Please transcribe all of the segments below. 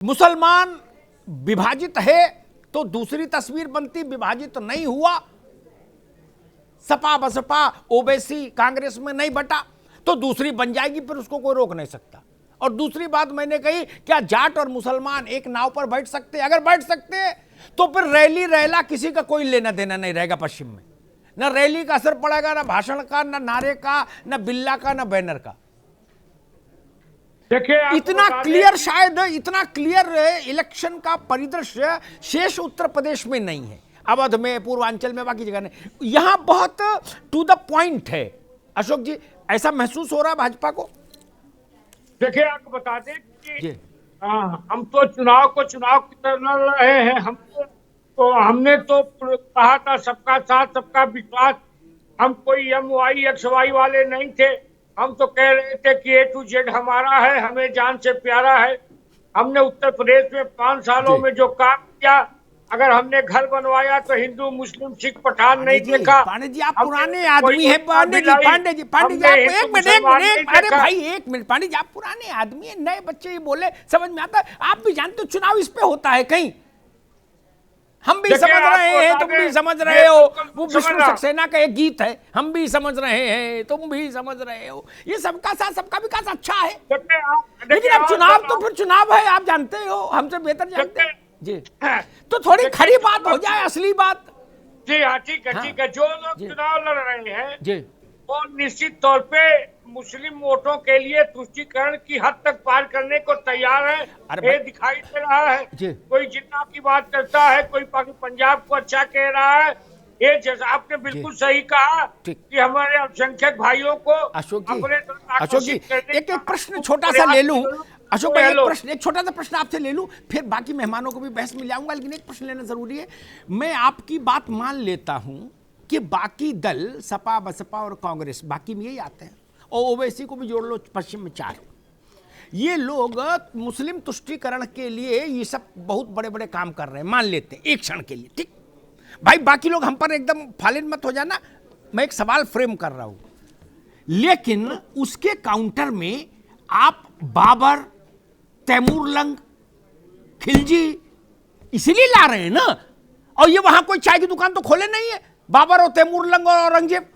मुसलमान विभाजित है तो दूसरी तस्वीर बनती, विभाजित नहीं हुआ, सपा बसपा ओबीसी कांग्रेस में नहीं बटा तो दूसरी बन जाएगी, फिर उसको कोई रोक नहीं सकता। और दूसरी बात मैंने कही, क्या जाट और मुसलमान एक नाव पर बैठ सकते? अगर बैठ सकते तो फिर रैली रैला किसी का कोई लेना देना नहीं रहेगा पश्चिम में। न रैली का असर पड़ेगा, न भाषण का, न नारे का, न बिल्ला का, न बैनर का। देखिए इतना क्लियर, शायद इतना क्लियर इलेक्शन का परिदृश्य शेष उत्तर प्रदेश में नहीं है, अवध में, पूर्वांचल में, बाकी जगह नहीं। यहां बहुत टू द पॉइंट है। अशोक जी, ऐसा महसूस हो रहा है भाजपा को? देखिए आपको बता दें कि हम तो चुनाव की तरह लड़ रहे हैं। हमने तो कहा था सबका साथ सबका विश्वास। हम कोई MYXY वाले नहीं थे। हम तो कह रहे थे कि A to Z हमारा है, हमें जान से प्यारा है। हमने उत्तर प्रदेश में 5 सालों में जो काम किया, अगर हमने घर बनवाया तो हिंदू मुस्लिम सिख पठान नहीं देखा। पांडे जी आप पुराने आदमी हैं। पांडे जी आप एक मिनट, अरे भाई एक मिनट, पांडे जी आप पुराने आदमी हैं, नए बच्चे ये बोले समझ में आता है। आप भी जानते हो चुनाव इस पे होता है कहीं, हम भी समझ रहे हैं, तुम भी समझ रहे हो। वो विष्णु सक्सेना का एक गीत है, हम भी समझ रहे हैं, तुम भी समझ रहे हो। ये सबका साथ सबका विकास अच्छा है, लेकिन अब चुनाव तो फिर चुनाव है, आप जानते हो, हमसे बेहतर जानते हैं जी। तो थोड़ी खरी बात हो जाए, असली बात। जी हाँ, ठीक है। जो लोग चुनाव लड़ रहे हैं जी, वो निश्चित तौर पे मुस्लिम वोटों के लिए तुष्टीकरण की हद तक पार करने को तैयार है। ये दिखाई दे रहा है। कोई जिन्ना की बात करता है, कोई पंजाब को अच्छा कह रहा है। ये जैसा आपने बिल्कुल सही कहा कि हमारे अल्पसंख्यक भाइयों को अशोक जी एक प्रश्न छोटा सा ले लूं। अशोक भाई एक छोटा सा प्रश्न आपसे ले लूं, फिर बाकी मेहमानों को भी बहस में ले आऊंगा, लेकिन एक प्रश्न लेना जरूरी है। मैं आपकी बात मान लेता हूं कि बाकी दल सपा बसपा और कांग्रेस बाकी में यही आते हैं, और ओवैसी को भी जोड़ लो, पश्चिम में 4, ये लोग मुस्लिम तुष्टीकरण के लिए ये सब बहुत बड़े बड़े काम कर रहे हैं, मान लेते हैं एक क्षण के लिए, ठीक भाई। बाकी लोग हम पर एकदम फालिन मत हो जाना, मैं एक सवाल फ्रेम कर रहा हूं। लेकिन उसके काउंटर में आप बाबर, तैमूरलंग, खिलजी इसीलिए ला रहे हैं ना, और ये वहां कोई चाय की दुकान तो खोले नहीं है, बाबर और तैमूरलंग और औरंगजेब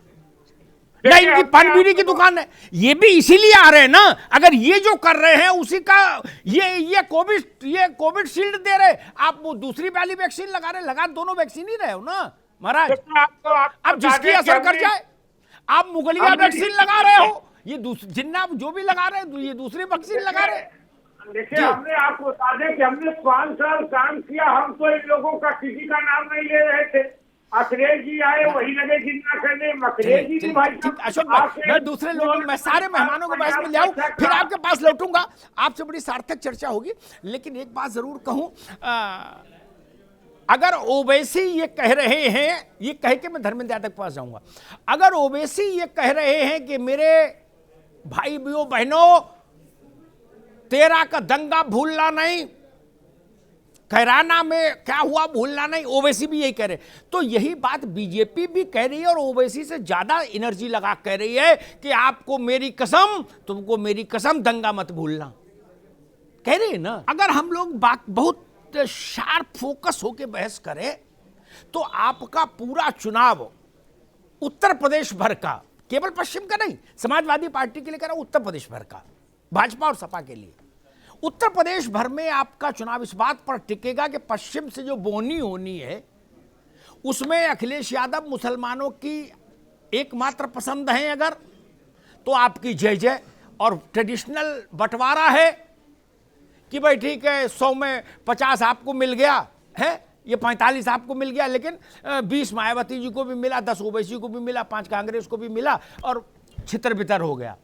ना, इनकी पानबीड़ी की दुकान है, ये भी इसीलिए आ रहे हैं ना। अगर ये जो कर रहे हैं उसी का ये कोविड शील्ड दे रहे, आप वो दूसरी वाली वैक्सीन लगा रहे, लगा दोनों वैक्सीन ही रहे हो ना महाराज। अब जिसकी असर कर जाए, आप मुगलिया वैक्सीन लगा रहे हो, ये जिन्ना जो भी लगा रहे हैं, ये दूसरी वैक्सीन लगा रहे हैं। देखिए हमने आपको बता दें कि हमने 5 साल काम किया। हम तो इन लोगों का किसी का नाम नहीं ले रहे थे। अखिलेश जी आए, वही लगे जिन्ना करने। अखिलेश जी भाई, अशोक भाई मैं दूसरे लोगों, मैं सारे मेहमानों को बहस में ले आऊं, फिर आपके पास लौटूंगा, आपसे बड़ी सार्थक चर्चा होगी। लेकिन एक बात जरूर कहूं, अगर ओवैसी ये कह रहे हैं, ये कह के मैं धर्मेंद्र यादव के पास जाऊंगा, अगर ओवैसी ये कह रहे हैं कि मेरे भाई बहनों तेरा का दंगा भूलना नहीं, कैराना में क्या हुआ भूलना नहीं, ओवैसी भी यही कह रहे, तो यही बात बीजेपी भी कह रही है, और ओवैसी से ज्यादा एनर्जी लगा कह रही है कि आपको मेरी कसम, तुमको मेरी कसम, दंगा मत भूलना, कह रही है ना। अगर हम लोग बहुत शार्प फोकस होके बहस करें तो आपका पूरा चुनाव उत्तर प्रदेश भर का, केवल पश्चिम का नहीं, समाजवादी पार्टी के लिए कह रहा हूं, उत्तर प्रदेश भर का, भाजपा और सपा के लिए उत्तर प्रदेश भर में आपका चुनाव इस बात पर टिकेगा कि पश्चिम से जो बोनी होनी है उसमें अखिलेश यादव मुसलमानों की एकमात्र पसंद है अगर, तो आपकी जय जय। और ट्रेडिशनल बंटवारा है कि भाई ठीक है, 100 में 50 आपको मिल गया है, ये 45 आपको मिल गया, लेकिन 20 मायावती जी को भी मिला, 10 ओवैसी को भी मिला, 5 कांग्रेस को भी मिला, और छितर बितर हो गया,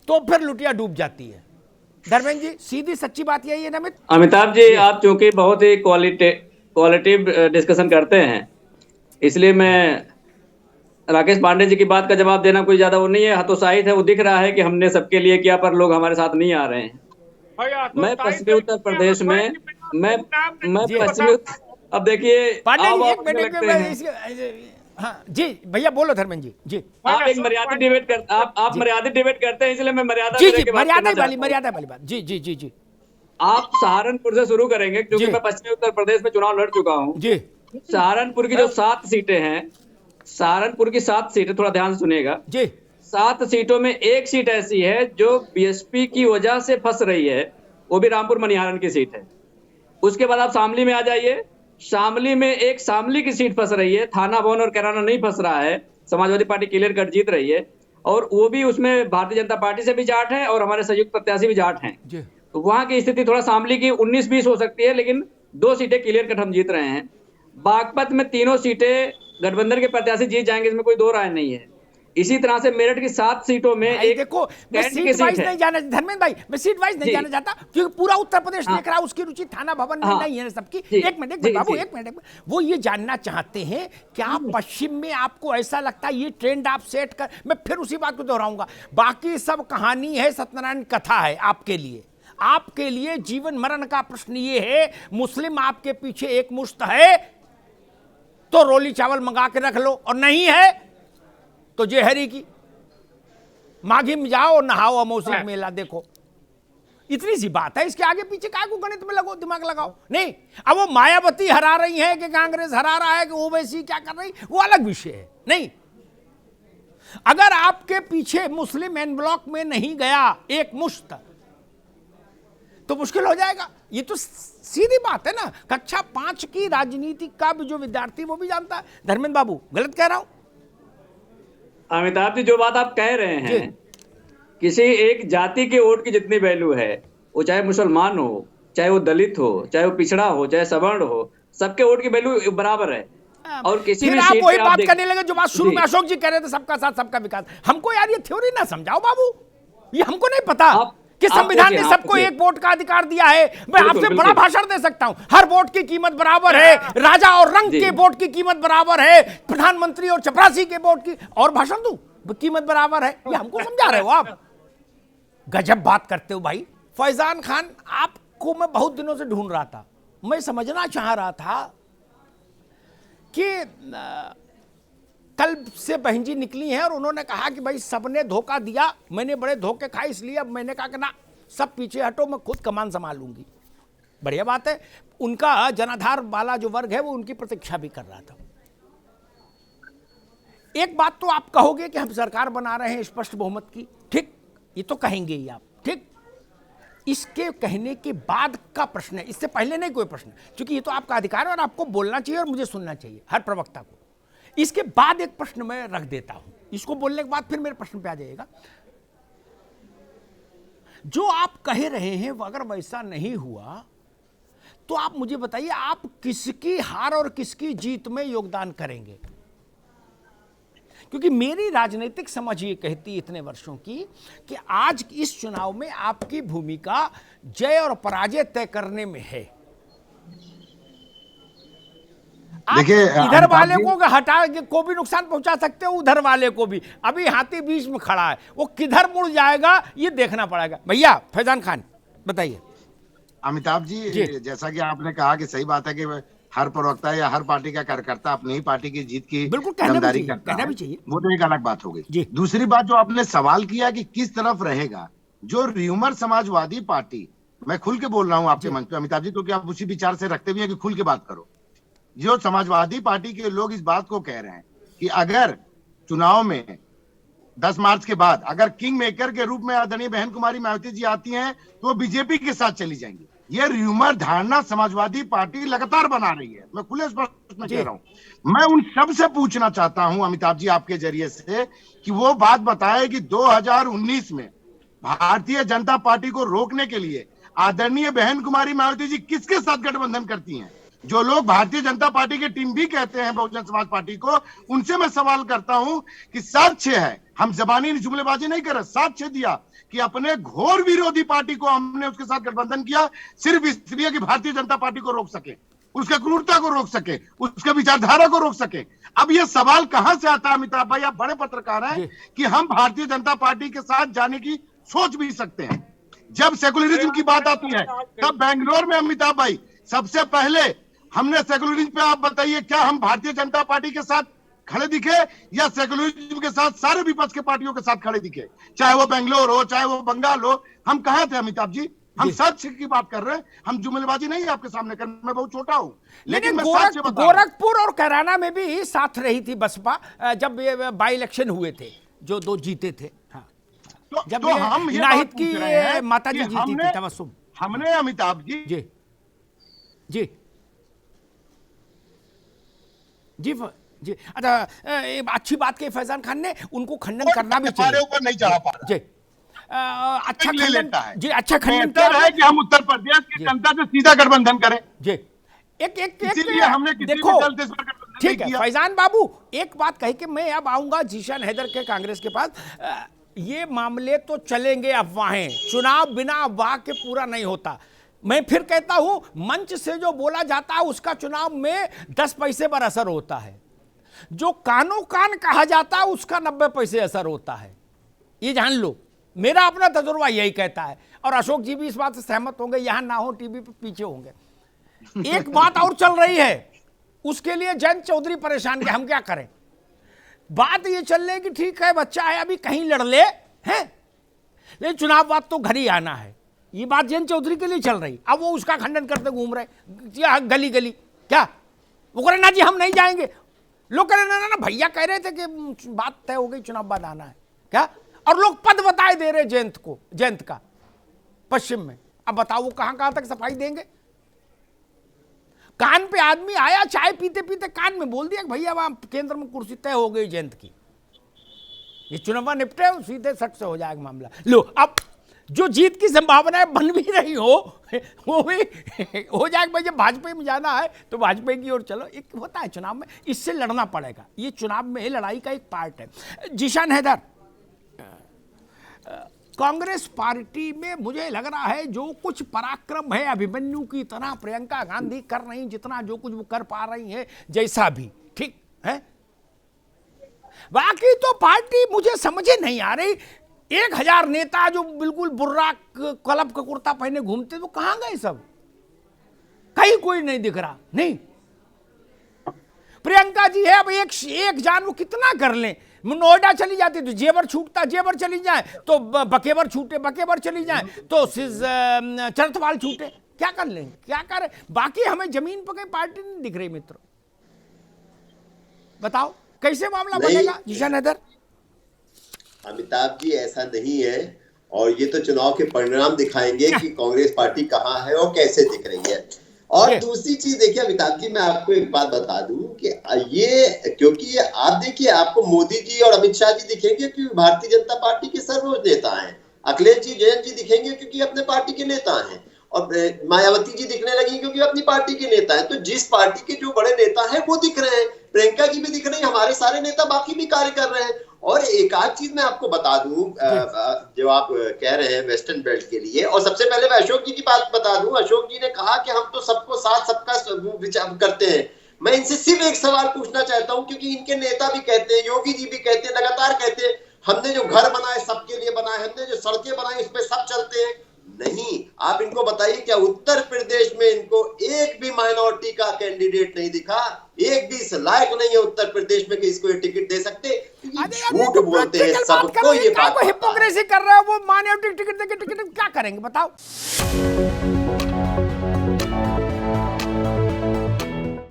तो फिर लुटिया डूब जाती है। धर्मेंद्र जी सीधी सच्ची बात यही है ना अमिताभ जी, आप चूंकि बहुत ही क्वालिटिव डिस्कशन करते हैं, इसलिए मैं राकेश पांडे जी की बात का जवाब देना कोई ज्यादा वो नहीं है, हतोत्साहित है, वो दिख रहा है कि हमने सबके लिए किया पर लोग हमारे साथ नहीं आ रहे हैं। मैं पश्चिमी उत्तर प्रदेश में, मैं पश्चिमी, अब देखिए हाँ जी भैया बोलो धर्मेंद्र जी। आप एक मर्यादित डिबेट आप मर्यादित डिबेट करते हैं, इसलिए मैं मर्यादा वाली बात जी। आप सहारनपुर से शुरू करेंगे क्योंकि जी। मैं पश्चिमी उत्तर प्रदेश में चुनाव लड़ चुका हूँ। जी सहारनपुर की जो 7 सीटें हैं, सहारनपुर की 7 सीटें, थोड़ा ध्यान से सुनिएगा। जी 7 सीटों में एक सीट ऐसी है जो बीएसपी की वजह से फंस रही है, वो भी रामपुर मनिहारन की सीट है। उसके बाद आप शामली में आ जाइए, शामली में एक शामली की सीट फंस रही है, थाना भवन और कैराना नहीं फंस रहा है, समाजवादी पार्टी क्लियर कट जीत रही है, और वो भी उसमें भारतीय जनता पार्टी से भी जाट है और हमारे संयुक्त प्रत्याशी भी जाट हैं। जी तो वहां की स्थिति थोड़ा शामली की 19-20 हो सकती है, लेकिन 2 सीटें क्लियर कट हम जीत रहे हैं। बागपत में 3 सीटें गठबंधन के प्रत्याशी जीत जाएंगे, इसमें कोई दो राय नहीं है। इसी तरह से मेरठ की 7 सीटों में भाई एक देखो, मैं कैंट की सीट वाइज सीट है। नहीं जाना, धर्मेंद्र भाई मैं सीट वाइज नहीं जी। जाना चाहता क्योंकि पूरा उत्तर प्रदेश हाँ। देख रहा है, उसकी रुचि थाना भवन में हाँ। नहीं है सबकी। जी। एक मिनट जी, बाबू, जी। एक मिनट वो ये जानना चाहते हैं क्या पश्चिम में आपको ऐसा लगता है ये ट्रेंड आप सेट कर, मैं फिर उसी बात को दोहराऊंगा, बाकी सब कहानी है, सत्यनारायण कथा है आपके लिए। आपके लिए जीवन मरण का प्रश्न ये है, मुस्लिम आपके पीछे एक मुश्त है तो रोली चावल मंगा के रख लो, और नहीं है तो जेहरी की माघी में जाओ, नहाओ, अमौसी मेला देखो। इतनी सी बात है, इसके आगे पीछे काय को गणित में लगो, दिमाग लगाओ नहीं। अब वो मायावती हरा रही है कि कांग्रेस हरा रहा है कि ओवैसी क्या कर रही, वो अलग विषय है। नहीं, अगर आपके पीछे मुस्लिम एन ब्लॉक में नहीं गया एक मुश्त तो मुश्किल हो जाएगा। ये तो सीधी बात है ना, कक्षा 5 की राजनीति का भी जो विद्यार्थी वो भी जानता है। धर्मेंद्र बाबू गलत कह रहा हूं? अमिताभ जी, जो बात आप कह रहे हैं, किसी एक जाति के वोट की जितनी वैल्यू है, वो चाहे मुसलमान हो, चाहे वो दलित हो, चाहे वो पिछड़ा हो, चाहे सवर्ण हो, सबके वोट की वैल्यू बराबर है। और किसी फिर भी आप सीट वही पे बात देख- करने लगे जो बात शुरू जी। में अशोक जी कह रहे थे, सबका साथ सबका विकास। हमको यार ये थ्योरी ना समझाओ बाबू, ये हमको नहीं पता कि आप संविधान पूछिए, ने आप सबको पूछिए। एक वोट का अधिकार दिया है। मैं बिल्कुल, आपसे बिल्कुल। बड़ा भाषण दे सकता हूं, हर वोट की कीमत बराबर है, राजा और रंग जी। के वोट की कीमत बराबर है, प्रधानमंत्री और चपरासी के वोट की, और भाषण दूं कीमत बराबर है। ये हमको समझा रहे हो आप? गजब बात करते हो भाई। फैजान खान, आपको मैं बहुत दिनों से ढूंढ रहा था, मैं समझना चाह रहा था कि कल से बहन जी निकली हैं और उन्होंने कहा कि भाई सबने धोखा दिया, मैंने बड़े धोखे खाए, इसलिए अब मैंने कहा कि ना, सब पीछे हटो, मैं खुद कमान संभालूंगी। बढ़िया बात है, उनका जनाधार वाला जो वर्ग है वो उनकी प्रतीक्षा भी कर रहा था। एक बात तो आप कहोगे कि हम सरकार बना रहे हैं स्पष्ट बहुमत की, ठीक, ये तो कहेंगे ही आप, ठीक। इसके कहने के बाद का प्रश्न है, इससे पहले नहीं कोई प्रश्न, क्योंकि ये तो आपका अधिकार है और आपको बोलना चाहिए और मुझे सुनना चाहिए, हर प्रवक्ता को। इसके बाद एक प्रश्न मैं रख देता हूं, इसको बोलने के बाद फिर मेरे प्रश्न पे आ जाइएगा। जो आप कह रहे हैं वो अगर वैसा नहीं हुआ तो आप मुझे बताइए, आप किसकी हार और किसकी जीत में योगदान करेंगे? क्योंकि मेरी राजनीतिक समझ ये कहती इतने वर्षों की कि आज इस चुनाव में आपकी भूमिका जय और पराजय तय करने में है। आप देखिए, इधर अमिताभ वाले जी- को हटा के को भी नुकसान पहुंचा सकते हो, उधर वाले को भी। अभी हाथी बीच में खड़ा है, वो किधर मुड़ जाएगा ये देखना पड़ेगा। भैया फैजान खान बताइए। अमिताभ जी। जी, जैसा कि आपने कहा कि सही बात है कि हर प्रवक्ता या हर पार्टी का कार्यकर्ता अपनी ही पार्टी की जीत की बिल्कुल, कहना भी दमदारी चाहिए, करता कहना है, भी चाहिए। वो तो एक अलग बात हो जी। गई। दूसरी बात जो आपने सवाल किया कि किस तरफ रहेगा, जो र्यूमर समाजवादी पार्टी, मैं खुल के बोल रहा हूं आपके मंच पे अमिताभ जी, क्योंकि आप उसी विचार से रखते भी हैं कि खुल के बात करो। जो समाजवादी पार्टी के लोग इस बात को कह रहे हैं कि अगर चुनाव में 10 मार्च के बाद अगर किंग मेकर के रूप में आदरणीय बहन कुमारी मायावती जी आती हैं तो वो बीजेपी के साथ चली जाएंगी, ये र्यूमर धारणा समाजवादी पार्टी लगातार बना रही है। मैं खुले स्पष्ट में कह रहा हूं। मैं उन सब से पूछना चाहता हूं अमिताभ जी आपके जरिए से कि वो बात बताए कि 2019 में भारतीय जनता पार्टी को रोकने के लिए आदरणीय बहन कुमारी मायावती जी किसके साथ गठबंधन करती हैं? जो लोग भारतीय जनता पार्टी के टीम भी कहते हैं बहुजन समाज पार्टी को, उनसे मैं सवाल करता हूं कि साक्ष्य है, हम जबानी जुमलेबाजी नहीं कर रहे, साक्ष्य दिया कि अपने घोर विरोधी पार्टी को हमने उसके साथ गठबंधन किया सिर्फ इसलिए कि भारतीय जनता पार्टी को रोक सके, उसके क्रूरता को रोक सके, उसके विचारधारा को रोक सके। अब यह सवाल कहां से आता है अमिताभ भाई, आप बड़े पत्रकार हैं, कि हम भारतीय जनता पार्टी के साथ जाने की सोच भी सकते हैं। जब सेकुलरिज्म की बात आती है तब बेंगलोर में अमिताभ भाई सबसे पहले हमने सेकुलरिज्म पे, आप बताइए क्या हम भारतीय जनता पार्टी के साथ खड़े दिखे या सेकुलरिज्म के साथ सारे विपक्ष के पार्टियों के साथ खड़े दिखे? चाहे वो बेंगलोर हो, चाहे वो बंगाल हो, हम कहां थे अमिताभ जी? हम सच की बात कर रहे हैं, हम जुमलेबाजी नहीं आपके सामने कर, मैं बहुत छोटा हूं, लेकिन मैं सच गोरख, से बता रहा हूं। गोरखपुर और कैराना में भी साथ रही थी बसपा जब ये बाई इलेक्शन हुए थे, जो 2 जीते थे। हाँ, जब तो हम ये नाहिद बात की पूछ रहे हैं माता जी कि जीती थी, तबस्सुम। हमने अमिताभ जी जी जी जी जी। अच्छा, अच्छी बात की फैजान खान ने उनको खंडन करना भी हमारे चाहिए। ऊपर नहीं चढ़ा पा रहा जी अच्छा ले खंडन लेता है। जी, अच्छा खंडन बेहतर है कि हम उत्तर प्रदेश की जनता से सीधा गठबंधन करें। जी। एक एक इसीलिए हमने किसी देखो, भी दल से गठबंधन नहीं ठीक है किया। फैजान बाबू, एक बात कही कि मैं अब आऊंगा जीशान हैदर के कांग्रेस के पास। ये मामले तो चलेंगे, अफवाहें, चुनाव बिना अफवाह के पूरा नहीं होता। मैं फिर कहता हूं, मंच से जो बोला जाता है उसका चुनाव में 10 पैसे पर असर होता है, जो कानो कान कहा जाता है उसका 90 पैसे असर होता है। ये जान लो, मेरा अपना तजुर्बा यही कहता है, और अशोक जी भी इस बात से सहमत होंगे, यहां ना हो टीवी पे पीछे होंगे। एक बात और चल रही है, उसके लिए जयंत चौधरी परेशान, कि हम क्या करें। बात ये चल रही है कि ठीक है बच्चा है अभी कहीं लड़ ले हैं, लेकिन चुनाव बाद तो घर ही आना है। ये बात जयंत चौधरी के लिए चल रही। अब वो उसका खंडन करते घूम रहे गली गली, क्या वो कह रहे ना जी हम नहीं जाएंगे, लोग कह रहे ना भैया कह रहे थे कि बात तय हो गई चुनाव बाद आना है, क्या, और लोग पद बताए दे रहे जयंत का पश्चिम में। अब बताओ वो कहां कहां तक सफाई देंगे। कान पे आदमी आया, चाय पीते पीते कान में बोल दिया भैया वहां केंद्र में कुर्सी तय हो गई जयंत की, ये चुनाव निपटे सीधे सट से हो जाएगा मामला। लो, अब जो जीत की संभावनाएं बन भी रही हो वो भी हो जाएगा। भाई जब भाजपा में जाना है तो भाजपा की ओर चलो। एक होता है चुनाव में, इससे लड़ना पड़ेगा, ये चुनाव में लड़ाई का एक पार्ट है। जीशान हैदर, कांग्रेस पार्टी में मुझे लग रहा है जो कुछ पराक्रम है अभिमन्यु की तरह प्रियंका गांधी कर रही, जितना जो कुछ वो कर पा रही है, जैसा भी ठीक है, बाकी तो पार्टी मुझे समझे नहीं आ रही। 1000 नेता जो बिल्कुल बुर्रा क्लब का कुर्ता पहने घूमते, तो कहां गए सब, कहीं कोई नहीं दिख रहा। नहीं, प्रियंका जी है अब एक जान, वो कितना कर लें। नोएडा चली जाती तो जेवर छूटता, जेवर चली जाए तो बकेवर छूटे, बकेवर चली जाए तो चरथवाल छूटे, क्या कर लें, क्या करें। बाकी हमें जमीन पर कहीं पार्टी नहीं दिख रही। मित्रों बताओ कैसे मामला बनेगा जीशान हैदर। अमिताभ जी ऐसा नहीं है, और ये तो चुनाव के परिणाम दिखाएंगे कि कांग्रेस पार्टी कहां है और कैसे दिख रही है। और दूसरी चीज देखिए अमिताभ जी, मैं आपको एक बात बता दूं कि ये क्योंकि आप देखिए आपको मोदी जी और अमित शाह जी दिखेंगे क्योंकि भारतीय जनता पार्टी के सर्वोच्च नेता हैं, अखिलेश जी जैन जी दिखेंगे क्योंकि अपने पार्टी के नेता हैं, और मायावती जी दिखने लगी क्योंकि अपनी पार्टी के नेता हैं। तो जिस पार्टी के जो बड़े नेता हैं वो दिख रहे हैं, प्रियंका जी भी दिख रही है, हमारे सारे नेता बाकी भी कार्य कर रहे हैं। और एक आध चीज मैं आपको बता दूं, जो आप कह रहे हैं वेस्टर्न बेल्ट के लिए, और सबसे पहले मैं अशोक जी की बात बता दूं। अशोक जी ने कहा कि हम तो सबको साथ सबका विचार करते हैं। मैं इनसे सिर्फ एक सवाल पूछना चाहता हूं, क्योंकि इनके नेता भी कहते हैं, योगी जी भी कहते हैं, लगातार कहते हैं हमने जो घर बनाए सबके लिए बनाए, हमने जो सड़कें बनाई उस पर सब चलते हैं। नहीं, आप इनको बताइए क्या उत्तर प्रदेश में इनको एक भी माइनॉरिटी का कैंडिडेट नहीं दिखा, एक भी इस लायक नहीं है उत्तर प्रदेश में कि इसको ये टिकट दे सकते। झूठ बोलते हैं, सबको ये बात हिपोक्रेसी कर रहे हो। वो माइनॉरिटी टिकट देके टिकट क्या करेंगे बताओ।